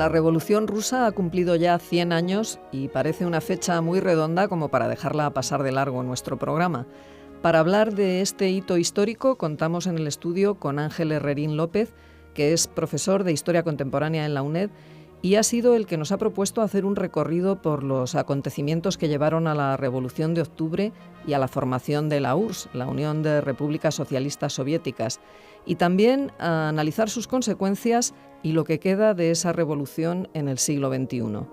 La Revolución Rusa ha cumplido ya 100 años y parece una fecha muy redonda como para dejarla pasar de largo en nuestro programa. Para hablar de este hito histórico contamos en el estudio con Ángel Herrerín López, que es profesor de Historia Contemporánea en la UNED y ha sido el que nos ha propuesto hacer un recorrido por los acontecimientos que llevaron a la Revolución de Octubre y a la formación de la URSS, la Unión de Repúblicas Socialistas Soviéticas, y también a analizar sus consecuencias y lo que queda de esa revolución en el siglo XXI.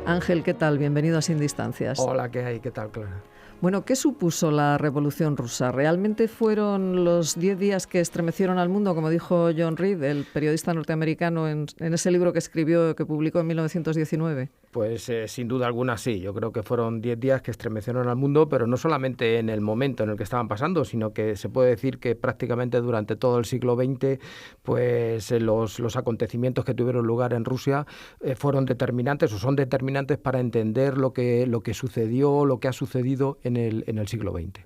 Ángel, ¿qué tal? Bienvenido a Sin Distancias. Hola, ¿qué hay? ¿Qué tal, Clara? Bueno, ¿qué supuso la Revolución Rusa? ¿Realmente fueron los 10 días que estremecieron al mundo, como dijo John Reed, el periodista norteamericano, en ese libro que escribió, que publicó en 1919? Pues sin duda alguna sí. Yo creo que fueron 10 días que estremecieron al mundo, pero no solamente en el momento en el que estaban pasando, sino que se puede decir que prácticamente durante todo el siglo XX, pues los acontecimientos que tuvieron lugar en Rusia fueron determinantes o son determinantes para entender lo que sucedió, lo que ha sucedido en el siglo XX.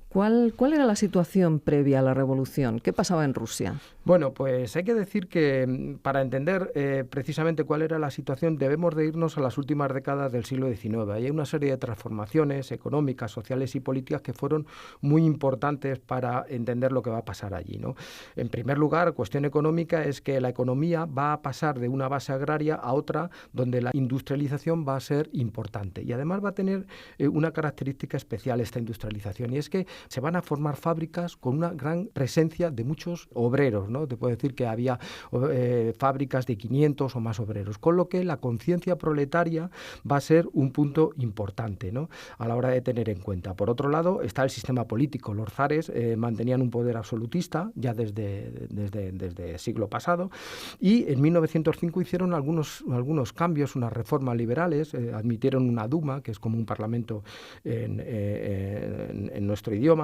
¿Cuál era la situación previa a la revolución? ¿Qué pasaba en Rusia? Bueno, pues hay que decir que para entender precisamente cuál era la situación debemos de irnos a las últimas décadas del siglo XIX. Hay una serie de transformaciones económicas, sociales y políticas que fueron muy importantes para entender lo que va a pasar allí, ¿no? En primer lugar, cuestión económica es que la economía va a pasar de una base agraria a otra donde la industrialización va a ser importante y además va a tener una característica especial esta industrialización, y es que se van a formar fábricas con una gran presencia de muchos obreros, ¿no? Te puedo decir que había fábricas de 500 o más obreros, con lo que la conciencia proletaria va a ser un punto importante, ¿no?, a la hora de tener en cuenta. Por otro lado, está el sistema político. Los zares mantenían un poder absolutista ya desde el siglo pasado, y en 1905 hicieron algunos cambios, unas reformas liberales, admitieron una Duma, que es como un parlamento en nuestro idioma,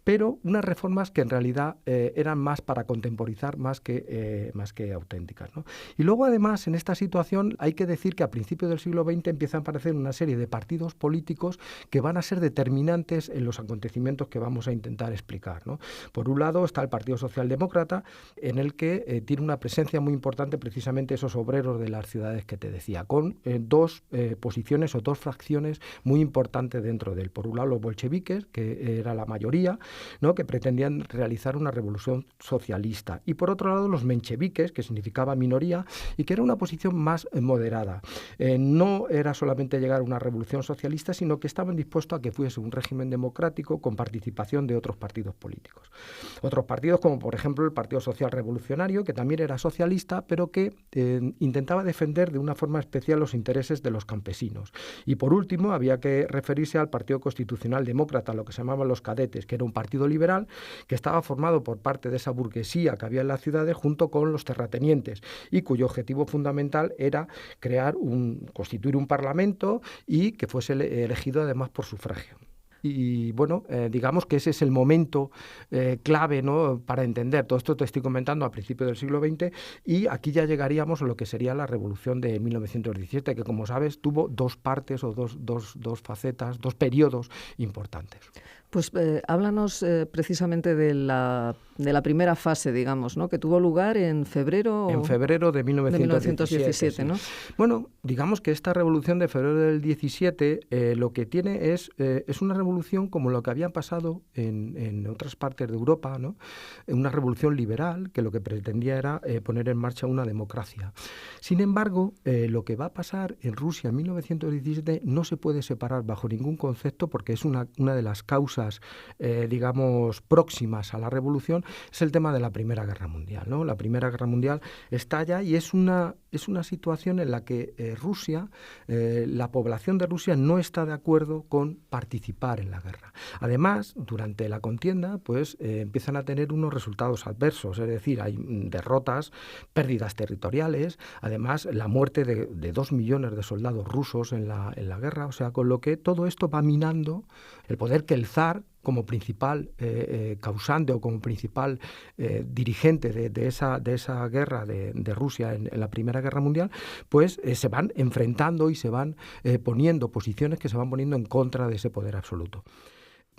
pero unas reformas que en realidad eran más para contemporizar más que auténticas, ¿no? Y luego, además, en esta situación hay que decir que a principios del siglo XX empiezan a aparecer una serie de partidos políticos que van a ser determinantes en los acontecimientos que vamos a intentar explicar, ¿no? Por un lado está el Partido Socialdemócrata, en el que tiene una presencia muy importante precisamente esos obreros de las ciudades que te decía, con dos posiciones o dos fracciones muy importantes dentro de él. Por un lado, los bolcheviques, que era la mayoría, ¿no?, que pretendían realizar una revolución socialista, y por otro lado los mencheviques, que significaba minoría y que era una posición más moderada. No era solamente llegar a una revolución socialista, sino que estaban dispuestos a que fuese un régimen democrático con participación de otros partidos políticos. Otros partidos, como por ejemplo el Partido Social Revolucionario, que también era socialista, pero que intentaba defender de una forma especial los intereses de los campesinos. Y por último había que referirse al Partido Constitucional Demócrata, lo que se llamaban los cadetes, que era un partido liberal que estaba formado por parte de esa burguesía que había en las ciudades junto con los terratenientes, y cuyo objetivo fundamental era constituir un parlamento y que fuese elegido además por sufragio. Y bueno, digamos que ese es el momento clave, ¿no?, para entender. Todo esto te estoy comentando a principios del siglo XX, y aquí ya llegaríamos a lo que sería la Revolución de 1917, que, como sabes, tuvo dos partes o dos facetas, dos periodos importantes. Pues háblanos precisamente de la primera fase, digamos, ¿no?, que tuvo lugar en febrero... En febrero de 1917, sí. ¿No? Bueno, digamos que esta revolución de febrero del 17 lo que tiene es una revolución como lo que había pasado en otras partes de Europa, ¿no?, una revolución liberal que lo que pretendía era poner en marcha una democracia. Sin embargo, lo que va a pasar en Rusia en 1917 no se puede separar bajo ningún concepto, porque es una de las causas digamos, próximas a la revolución, es el tema de la Primera Guerra Mundial, ¿no? La Primera Guerra Mundial estalla y es una situación en la que Rusia, la población de Rusia no está de acuerdo con participar en la guerra. Además, durante la contienda, pues empiezan a tener unos resultados adversos, es decir, hay derrotas, pérdidas territoriales, además la muerte de 2 millones de soldados rusos en la guerra, o sea, con lo que todo esto va minando el poder que el zar, como principal causante o como principal dirigente de esa guerra de Rusia en la Primera Guerra Mundial, pues se van enfrentando y se van poniendo posiciones que se van poniendo en contra de ese poder absoluto.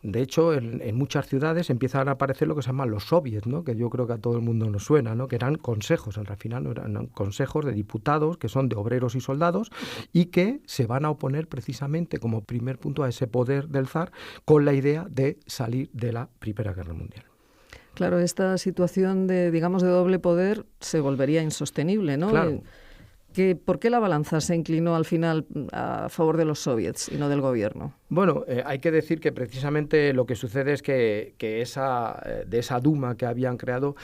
De hecho, en muchas ciudades empiezan a aparecer lo que se llaman los soviets, ¿no? Que yo creo que a todo el mundo nos suena, ¿no? Que eran consejos, al final no eran consejos de diputados que son de obreros y soldados y que se van a oponer precisamente como primer punto a ese poder del zar con la idea de salir de la Primera Guerra Mundial. Claro, esta situación de doble poder se volvería insostenible, ¿no? Claro. ¿Por qué la balanza se inclinó al final a favor de los soviets y no del gobierno? Bueno, hay que decir que precisamente lo que sucede es que de esa Duma que habían creado,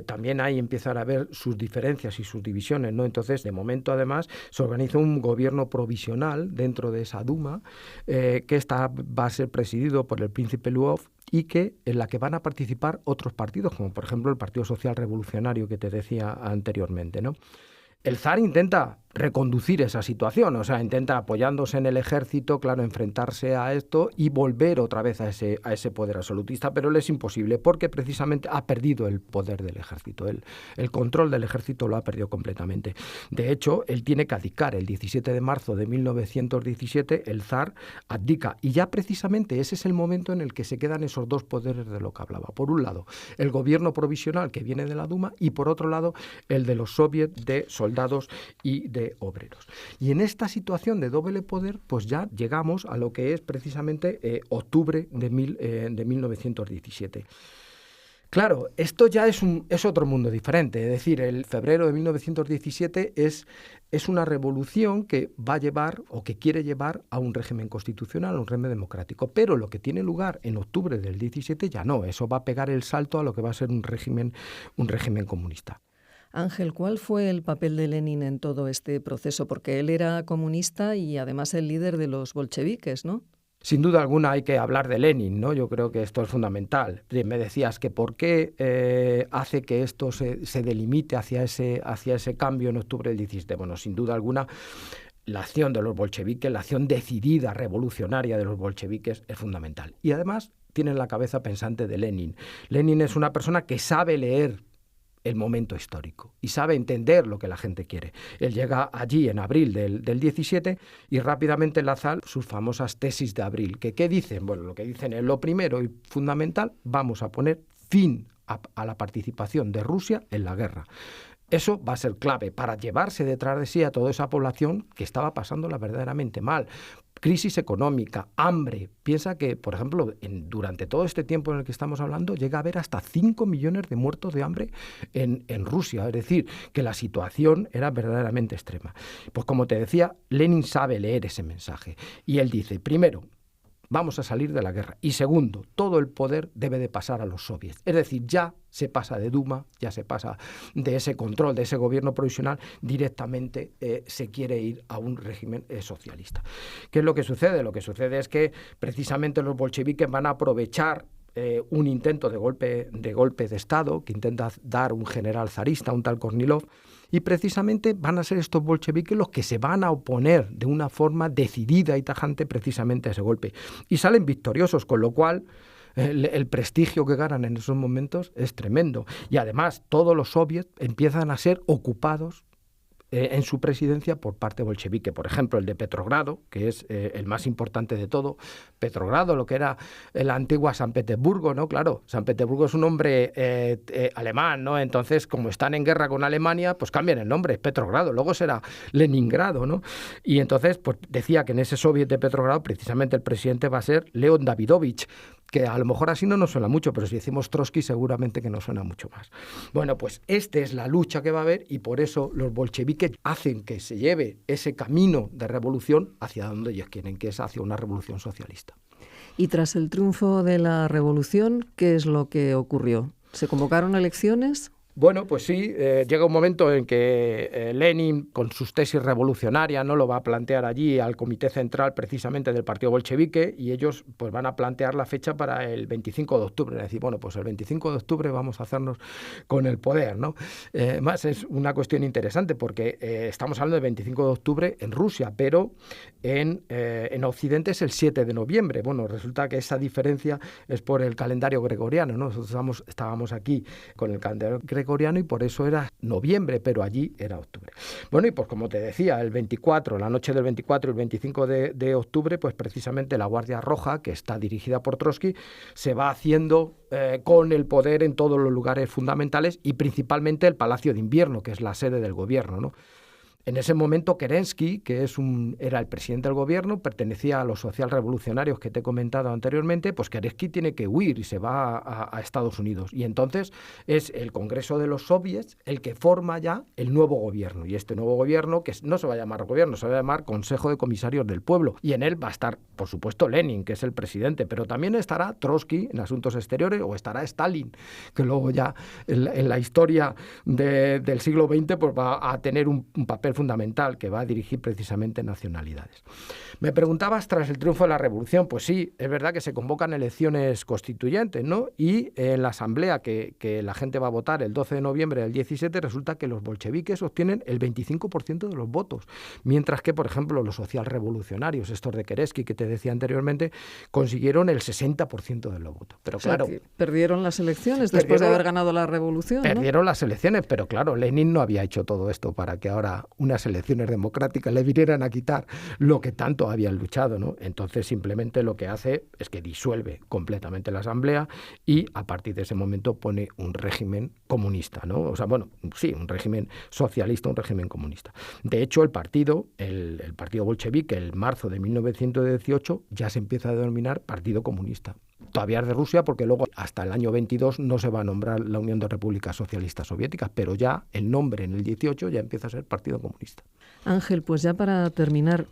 también ahí empiezan a haber sus diferencias y sus divisiones, ¿no? Entonces, de momento, además, se organiza un gobierno provisional dentro de esa Duma, que va a ser presidido por el príncipe Lvov, y en la que van a participar otros partidos, como por ejemplo el Partido Social Revolucionario que te decía anteriormente, ¿no? El zar intenta reconducir esa situación, o sea, intenta, apoyándose en el ejército, claro, enfrentarse a esto y volver otra vez a ese poder absolutista, pero le es imposible porque precisamente ha perdido el poder del ejército, el control del ejército lo ha perdido completamente. De hecho, él tiene que abdicar el 17 de marzo de 1917, el zar abdica, y ya precisamente ese es el momento en el que se quedan esos dos poderes de lo que hablaba. Por un lado, el gobierno provisional que viene de la Duma y por otro lado, el de los soviets de soldados y de obreros. Y en esta situación de doble poder, pues ya llegamos a lo que es precisamente octubre de 1917. Claro, esto ya es otro mundo diferente, es decir, el febrero de 1917 es una revolución que va a llevar o que quiere llevar a un régimen constitucional, a un régimen democrático, pero lo que tiene lugar en octubre del 17 ya no, eso va a pegar el salto a lo que va a ser un régimen comunista. Ángel, ¿cuál fue el papel de Lenin en todo este proceso? Porque él era comunista y además el líder de los bolcheviques, ¿no? Sin duda alguna hay que hablar de Lenin, ¿no? Yo creo que esto es fundamental. Me decías que por qué hace que esto se delimite hacia ese cambio en octubre del 17. Bueno, sin duda alguna, la acción de los bolcheviques, la acción decidida, revolucionaria de los bolcheviques es fundamental. Y además tienen la cabeza pensante de Lenin. Lenin es una persona que sabe leer el momento histórico y sabe entender lo que la gente quiere. Él llega allí en abril del 17 y rápidamente lanza sus famosas tesis de abril. ¿Qué dicen? Bueno, lo que dicen es lo primero y fundamental, vamos a poner fin a la participación de Rusia en la guerra. Eso va a ser clave para llevarse detrás de sí a toda esa población que estaba pasándola verdaderamente mal. Crisis económica, hambre. Piensa que, por ejemplo, durante todo este tiempo en el que estamos hablando, llega a haber hasta 5 millones de muertos de hambre en Rusia. Es decir, que la situación era verdaderamente extrema. Pues como te decía, Lenin sabe leer ese mensaje. Y él dice, primero, vamos a salir de la guerra. Y segundo, todo el poder debe de pasar a los soviets. Es decir, ya se pasa de Duma, ya se pasa de ese control, de ese gobierno provisional, directamente se quiere ir a un régimen socialista. ¿Qué es lo que sucede? Lo que sucede es que precisamente los bolcheviques van a aprovechar un intento de golpe de Estado que intenta dar un general zarista, un tal Kornilov, y precisamente van a ser estos bolcheviques los que se van a oponer de una forma decidida y tajante precisamente a ese golpe. Y salen victoriosos, con lo cual el prestigio que ganan en esos momentos es tremendo. Y además todos los soviets empiezan a ser ocupados en su presidencia por parte bolchevique. Por ejemplo, el de Petrogrado, que es el más importante de todo. Petrogrado, lo que era la antigua San Petersburgo, ¿no? Claro, San Petersburgo es un nombre alemán, ¿no? Entonces, como están en guerra con Alemania, pues cambian el nombre, es Petrogrado. Luego será Leningrado, ¿no? Y entonces, pues decía que en ese soviet de Petrogrado, precisamente el presidente va a ser León Davidovich, que a lo mejor así no nos suena mucho, pero si decimos Trotsky seguramente que nos suena mucho más. Bueno, pues esta es la lucha que va a haber y por eso los bolcheviques hacen que se lleve ese camino de revolución hacia donde ellos quieren, que es hacia una revolución socialista. Y tras el triunfo de la revolución, ¿qué es lo que ocurrió? ¿Se convocaron elecciones? Bueno, pues sí, llega un momento en que Lenin, con sus tesis revolucionarias, no lo va a plantear allí al Comité Central precisamente del Partido Bolchevique y ellos pues van a plantear la fecha para el 25 de octubre. Es decir, bueno, pues el 25 de octubre vamos a hacernos con el poder, ¿no? Más es una cuestión interesante porque estamos hablando del 25 de octubre en Rusia, pero en Occidente es el 7 de noviembre. Bueno, resulta que esa diferencia es por el calendario gregoriano, ¿no? Nosotros estábamos aquí con el calendario gregoriano gregoriano y por eso era noviembre, pero allí era octubre. Bueno, y pues como te decía, el 24, la noche del 24 y el 25 de octubre, pues precisamente la Guardia Roja, que está dirigida por Trotsky, se va haciendo con el poder en todos los lugares fundamentales y principalmente el Palacio de Invierno, que es la sede del gobierno, ¿no? En ese momento Kerensky, que era el presidente del gobierno, pertenecía a los socialrevolucionarios que te he comentado anteriormente, pues Kerensky tiene que huir y se va a Estados Unidos. Y entonces es el Congreso de los Soviets el que forma ya el nuevo gobierno. Y este nuevo gobierno, que no se va a llamar gobierno, se va a llamar Consejo de Comisarios del Pueblo. Y en él va a estar, por supuesto, Lenin, que es el presidente, pero también estará Trotsky en Asuntos Exteriores o estará Stalin, que luego ya en la historia del siglo XX pues va a tener un papel fundamental, que va a dirigir precisamente nacionalidades. Me preguntabas, tras el triunfo de la revolución, pues sí, es verdad que se convocan elecciones constituyentes, ¿no? Y en la asamblea que la gente va a votar el 12 de noviembre del 17, resulta que los bolcheviques obtienen el 25% de los votos, mientras que, por ejemplo, los socialrevolucionarios, estos de Kerensky que te decía anteriormente, consiguieron el 60% de los votos. Pero o sea, claro, que perdieron las elecciones después de haber ganado la revolución, ¿no? Perdieron las elecciones, pero claro, Lenin no había hecho todo esto para que ahora unas elecciones democráticas le vinieran a quitar lo que tanto habían luchado, ¿no? Entonces simplemente lo que hace es que disuelve completamente la asamblea y a partir de ese momento pone un régimen comunista, ¿no? O sea, bueno, sí, un régimen socialista, un régimen comunista. De hecho, el partido bolchevique, en marzo de 1918, ya se empieza a denominar Partido Comunista. Todavía es de Rusia porque luego hasta el año 22 no se va a nombrar la Unión de Repúblicas Socialistas Soviéticas, pero ya el nombre en el 18 ya empieza a ser Partido Comunista. Ángel, pues ya para terminar,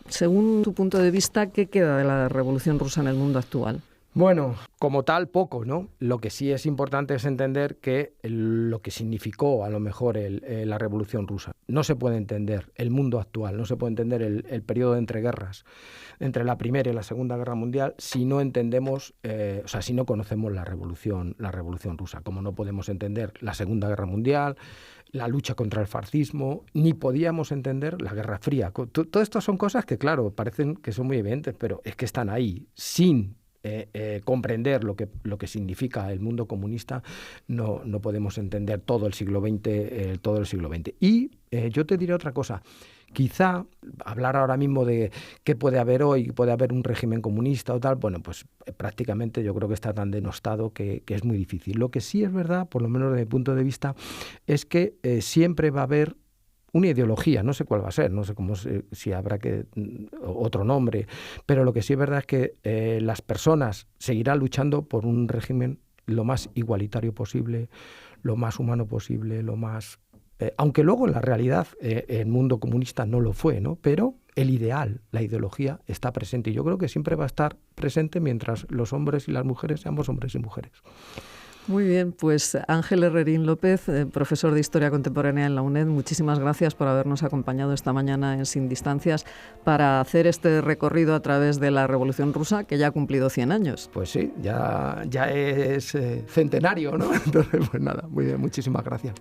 según tu punto de vista, ¿qué queda de la Revolución Rusa en el mundo actual? Bueno, como tal, poco, ¿no? Lo que sí es importante es entender que lo que significó a lo mejor la Revolución Rusa. No se puede entender el mundo actual, no se puede entender el periodo de entreguerras, entre la Primera y la Segunda Guerra Mundial, si no entendemos, si no conocemos la Revolución Rusa. Como no podemos entender la Segunda Guerra Mundial, la lucha contra el fascismo, ni podíamos entender la Guerra Fría. Todo esto son cosas que, claro, parecen que son muy evidentes, pero es que están ahí, sin comprender lo que significa el mundo comunista, no podemos entender todo el siglo XX. Y yo te diré otra cosa. Quizá hablar ahora mismo de qué puede haber hoy, puede haber un régimen comunista o tal, bueno, pues prácticamente yo creo que está tan denostado que es muy difícil. Lo que sí es verdad, por lo menos desde mi punto de vista, es que siempre va a haber una ideología, no sé cuál va a ser, no sé si habrá otro nombre, pero lo que sí es verdad es que las personas seguirán luchando por un régimen lo más igualitario posible, lo más humano posible, lo más... aunque luego en la realidad el mundo comunista no lo fue, ¿no? Pero el ideal, la ideología está presente y yo creo que siempre va a estar presente mientras los hombres y las mujeres seamos hombres y mujeres. Muy bien, pues Ángel Herrerín López, profesor de Historia Contemporánea en la UNED, muchísimas gracias por habernos acompañado esta mañana en Sin Distancias para hacer este recorrido a través de la Revolución Rusa, que ya ha cumplido 100 años. Pues sí, ya es centenario, ¿no? Entonces, pues nada, muy bien, muchísimas gracias.